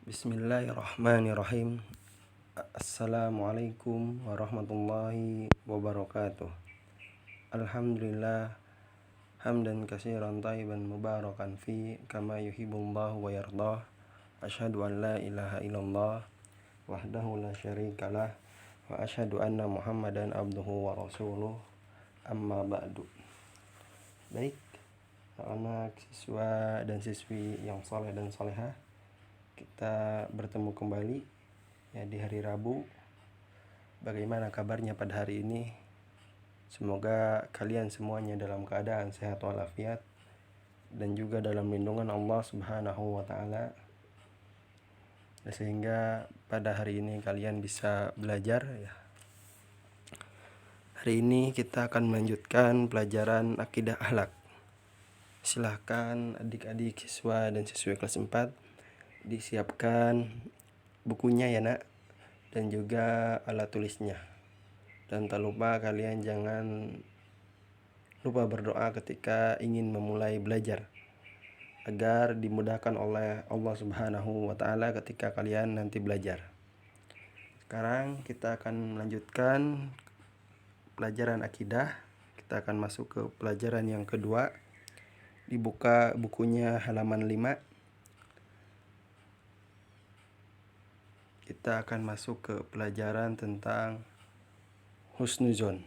Bismillahirrahmanirrahim. Assalamualaikum warahmatullahi wabarakatuh. Alhamdulillah hamdan katsiran thayyiban mubarakan fi kama yuhibbullahu wa yardah. Asyhadu an la ilaha illallah wahdahu la syarikalah wa asyhadu anna Muhammadan abduhu wa rasuluh. Amma ba'du. Baik, anak siswa dan siswi yang saleh dan salehah, kita bertemu kembali ya di hari Rabu. Bagaimana kabarnya pada hari ini? Semoga kalian semuanya dalam keadaan sehat walafiat dan juga dalam lindungan Allah Subhanahu wa taala. Sehingga pada hari ini kalian bisa belajar ya. Hari ini kita akan melanjutkan pelajaran akidah akhlak. Silahkan adik-adik siswa dan siswi kelas 4 disiapkan bukunya ya nak, dan juga alat tulisnya. Dan tak lupa kalian jangan lupa berdoa ketika ingin memulai belajar, agar dimudahkan oleh Allah Subhanahu wa taala ketika kalian nanti belajar. Sekarang kita akan melanjutkan pelajaran akidah. Kita akan masuk ke pelajaran yang kedua. Dibuka bukunya halaman 5. Kita akan masuk ke pelajaran tentang husnuzon.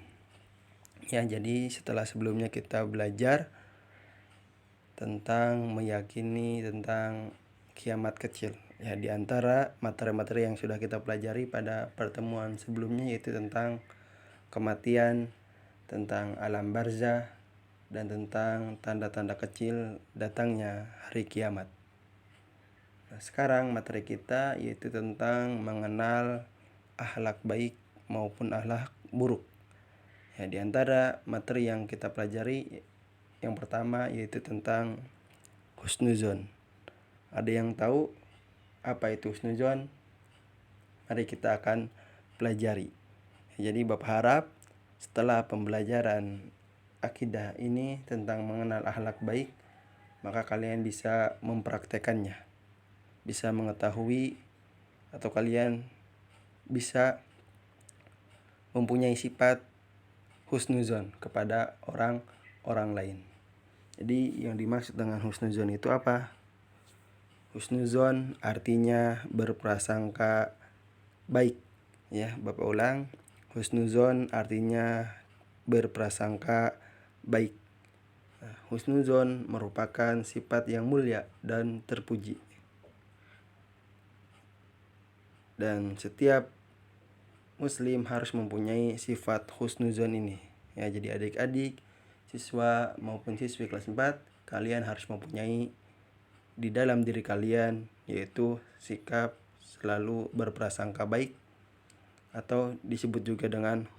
Ya, jadi setelah sebelumnya kita belajar tentang meyakini tentang kiamat kecil. Ya, di antara materi-materi yang sudah kita pelajari pada pertemuan sebelumnya yaitu tentang kematian, tentang alam barzah, dan tentang tanda-tanda kecil datangnya hari kiamat. Nah, sekarang materi kita yaitu tentang mengenal akhlak baik maupun akhlak buruk. Ya, di antara materi yang kita pelajari yang pertama yaitu tentang husnuzon. Ada yang tahu apa itu husnuzon? Mari kita akan pelajari. Jadi Bapak harap setelah pembelajaran akidah ini tentang mengenal akhlak baik, maka kalian bisa mempraktekannya, bisa mengetahui atau kalian bisa mempunyai sifat husnuzon kepada orang lain. Jadi yang dimaksud dengan husnuzon itu apa? Husnuzon artinya berprasangka baik. Ya, Bapak ulang. Husnuzon artinya berprasangka baik. Nah, husnuzon merupakan sifat yang mulia dan terpuji. Dan setiap muslim harus mempunyai sifat husnuzon ini. Ya, jadi adik-adik, siswa maupun siswi kelas 4, kalian harus mempunyai di dalam diri kalian yaitu sikap selalu berprasangka baik, atau disebut juga dengan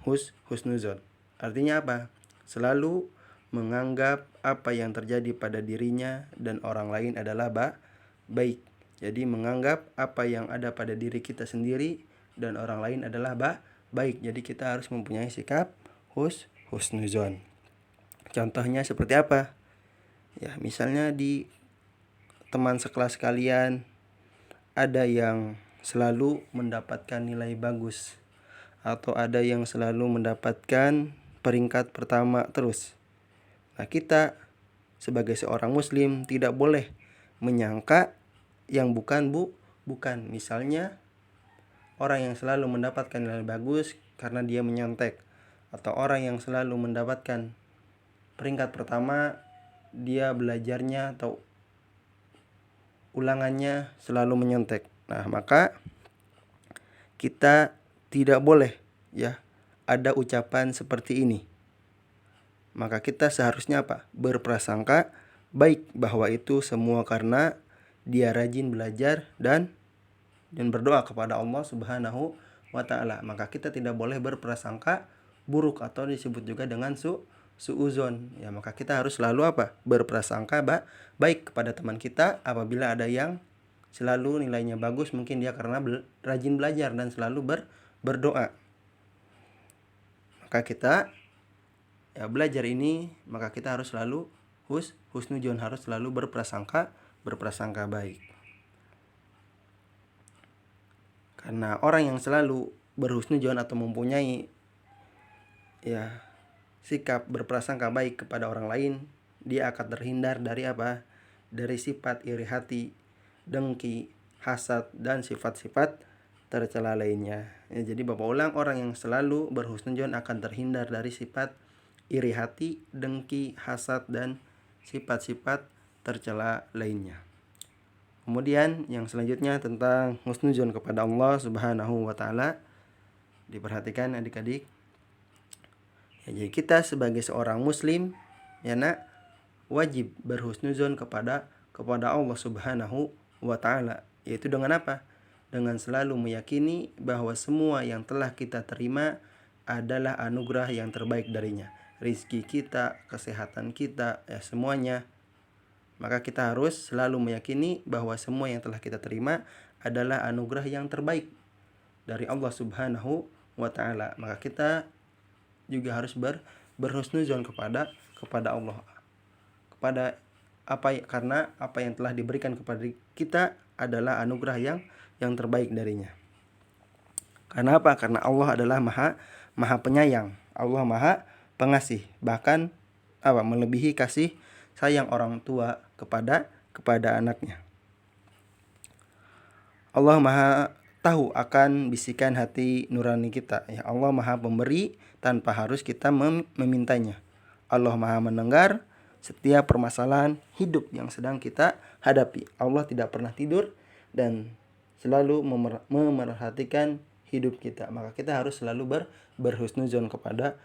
husnuzon. Artinya apa? Selalu menganggap apa yang terjadi pada dirinya dan orang lain adalah baik. Jadi menganggap apa yang ada pada diri kita sendiri dan orang lain adalah baik. Jadi kita harus mempunyai sikap husnuzon. Contohnya seperti apa? Ya, misalnya di teman sekelas kalian ada yang selalu mendapatkan nilai bagus, atau ada yang selalu mendapatkan peringkat pertama terus. Nah, kita sebagai seorang muslim tidak boleh menyangka yang bukan. Misalnya orang yang selalu mendapatkan nilai bagus karena dia menyontek, atau orang yang selalu mendapatkan peringkat pertama dia belajarnya atau ulangannya selalu menyontek. Nah, maka kita tidak boleh ya ada ucapan seperti ini. Maka kita seharusnya apa? Berprasangka baik bahwa itu semua karena dia rajin belajar dan berdoa kepada Allah Subhanahu wa taala. Maka kita tidak boleh berprasangka buruk atau disebut juga dengan suuzon. Ya, maka kita harus selalu apa? Berprasangka baik kepada teman kita. Apabila ada yang selalu nilainya bagus, mungkin dia karena rajin belajar dan selalu berdoa. Maka kita belajar ini, maka kita harus selalu husnuzon, harus selalu berprasangka baik. Karena orang yang selalu berhusnudzon atau mempunyai sikap berprasangka baik kepada orang lain, dia akan terhindar dari apa? Dari sifat iri hati, dengki, hasad, dan sifat-sifat tercela lainnya. Jadi Bapak ulang, orang yang selalu berhusnudzon akan terhindar dari sifat iri hati, dengki, hasad, dan sifat-sifat tercela lainnya. Kemudian yang selanjutnya tentang husnudzon kepada Allah Subhanahu wa taala. Diperhatikan adik-adik. Jadi kita sebagai seorang muslim wajib berhusnudzon kepada Allah Subhanahu wa taala. Yaitu dengan apa? Dengan selalu meyakini bahwa semua yang telah kita terima adalah anugerah yang terbaik darinya. Rizki kita, kesehatan kita, semuanya. Maka kita harus selalu meyakini bahwa semua yang telah kita terima adalah anugerah yang terbaik dari Allah Subhanahu wa taala. Maka kita juga harus berhusnudzon kepada Allah. Karena apa yang telah diberikan kepada kita adalah anugerah yang terbaik darinya. Karena apa? Karena Allah adalah maha penyayang. Allah maha pengasih. Bahkan melebihi kasih sayang orang tua kepada anaknya. Allah maha tahu akan bisikan hati nurani kita. Allah maha pemberi tanpa harus kita memintanya. Allah maha mendengar setiap permasalahan hidup yang sedang kita hadapi. Allah tidak pernah tidur dan selalu memerhatikan hidup kita. Maka kita harus selalu berhusnudzon kepada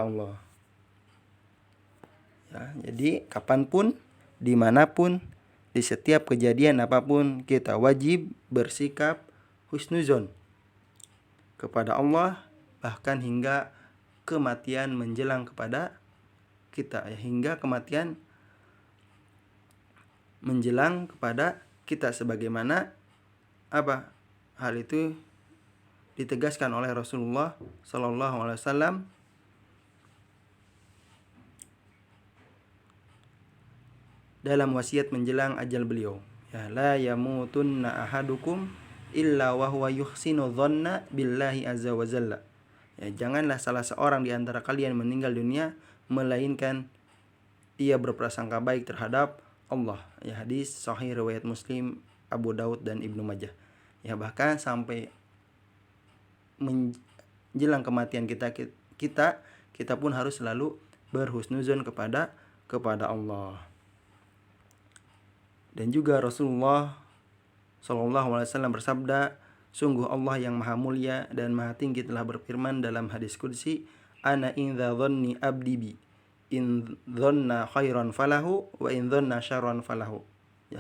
Allah. Jadi kapanpun, dimanapun, di setiap kejadian apapun, kita wajib bersikap husnudzon kepada Allah, bahkan hingga kematian menjelang kepada kita. Hingga kematian menjelang kepada kita, sebagaimana hal itu ditegaskan oleh Rasulullah Sallallahu Alaihi Wasallam dalam wasiat menjelang ajal beliau. La yamutunna ahadukum illa wa huwa yuhsinu dhanna billahi azza wa jalla. Janganlah salah seorang di antara kalian meninggal dunia melainkan ia berprasangka baik terhadap Allah. Hadis sahih riwayat Muslim, Abu Daud dan Ibnu Majah. Bahkan sampai menjelang kematian kita pun harus selalu berhusnudzon kepada Allah. Dan juga Rasulullah Sallallahu Alaihi Wasallam bersabda, sungguh Allah yang maha mulia dan maha tinggi telah berfirman dalam hadis qudsi, ana indza dhanni abdi bi, in dhanna khairan falahu wa in dhanna syarran falahu.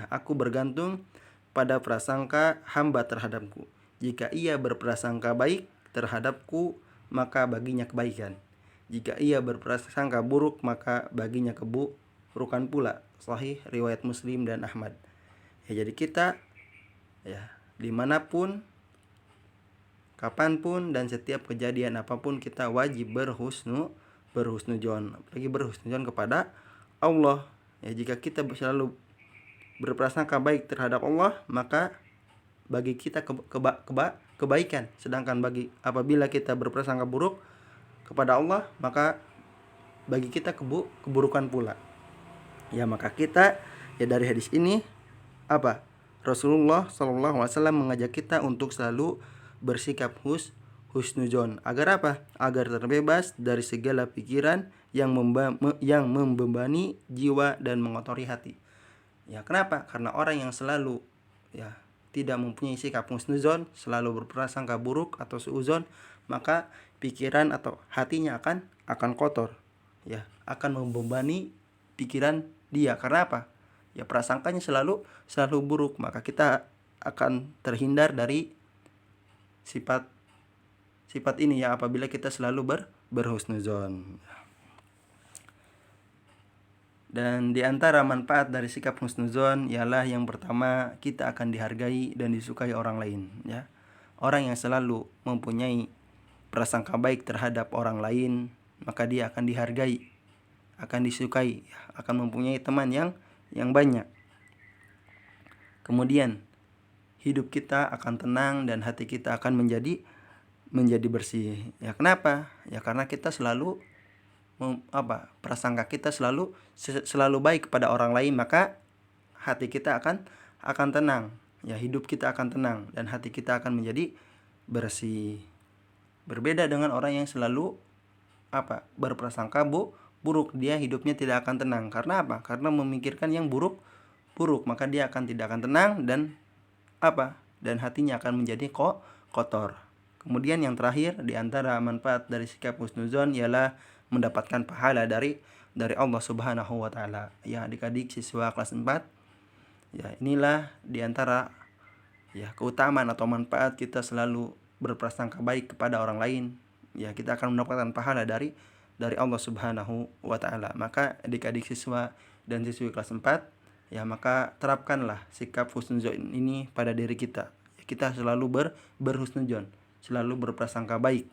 Aku bergantung pada prasangka hamba terhadapku. Jika ia berprasangka baik terhadapku, maka baginya kebaikan. Jika ia berprasangka buruk, maka baginya keburukan pula. Sahih riwayat Muslim dan Ahmad. Jadi kita dimanapun, kapanpun, dan setiap kejadian apapun kita wajib berhusnudzon. Apalagi berhusnudzon kepada Allah. Jika kita selalu berprasangka baik terhadap Allah, maka bagi kita kebaikan. Sedangkan apabila kita berprasangka buruk kepada Allah, maka bagi kita keburukan pula. Maka kita dari hadis ini Rasulullah SAW mengajak kita untuk selalu bersikap husnudzon. Agar apa? Agar terbebas dari segala pikiran yang membebani jiwa dan mengotori hati. Kenapa? Karena orang yang selalu tidak mempunyai sikap husnudzon, selalu berprasangka buruk atau suudzon, maka pikiran atau hatinya akan kotor. Akan membebani pikiran dia. Karena apa? Prasangkanya selalu buruk. Maka kita akan terhindar dari sifat ini apabila kita selalu berhusnudzon. Dan di antara manfaat dari sikap husnudzon ialah yang pertama, kita akan dihargai dan disukai orang lain. Orang yang selalu mempunyai prasangka baik terhadap orang lain, maka dia akan dihargai, akan disukai, akan mempunyai teman yang banyak. Kemudian hidup kita akan tenang dan hati kita akan menjadi bersih. Ya kenapa? Ya karena kita selalu prasangka kita selalu baik kepada orang lain, maka hati kita akan tenang. Ya, hidup kita akan tenang dan hati kita akan menjadi bersih. Berbeda dengan orang yang selalu berprasangka buruk, dia hidupnya tidak akan tenang. Karena apa? Karena memikirkan yang buruk, maka dia tidak akan tenang dan dan hatinya akan menjadi kotor. Kemudian yang terakhir di antara manfaat dari sikap husnuzon ialah mendapatkan pahala dari Allah Subhanahu wa taala. Ya, adik-adik siswa kelas 4, ya inilah di antara keutamaan atau manfaat kita selalu berprasangka baik kepada orang lain. Ya, kita akan mendapatkan pahala dari Allah Subhanahu wa taala. Maka adik-adik siswa dan siswi kelas 4, ya maka terapkanlah sikap husnuzon ini pada diri kita. Kita selalu berhusnuzon, selalu berprasangka baik.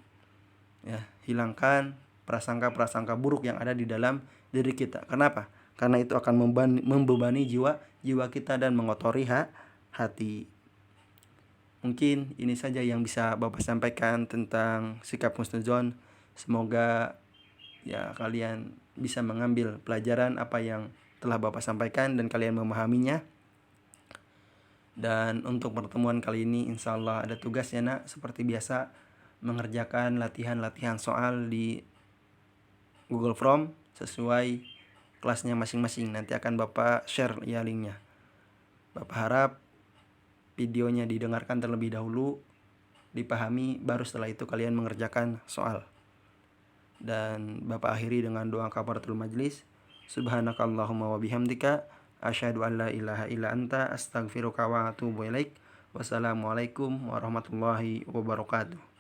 Ya, hilangkan prasangka-prasangka buruk yang ada di dalam diri kita. Kenapa? Karena itu akan membebani jiwa kita dan mengotori hati. Mungkin ini saja yang bisa Bapak sampaikan tentang sikap husnuzon. Semoga ya kalian bisa mengambil pelajaran apa yang telah Bapak sampaikan dan kalian memahaminya. Dan untuk pertemuan kali ini insya Allah ada tugas ya nak, seperti biasa mengerjakan latihan soal di Google Form sesuai kelasnya masing-masing. Nanti akan Bapak share ya linknya. Bapak harap videonya didengarkan terlebih dahulu, dipahami, baru setelah itu kalian mengerjakan soal. Dan Bapak akhiri dengan doa kafaratul majlis. Subhanakallahumma wa bihamdika asyhadu an la ilaha illa anta astaghfiruka wa atubu ilaik. Wassalamualaikum warahmatullahi wabarakatuh.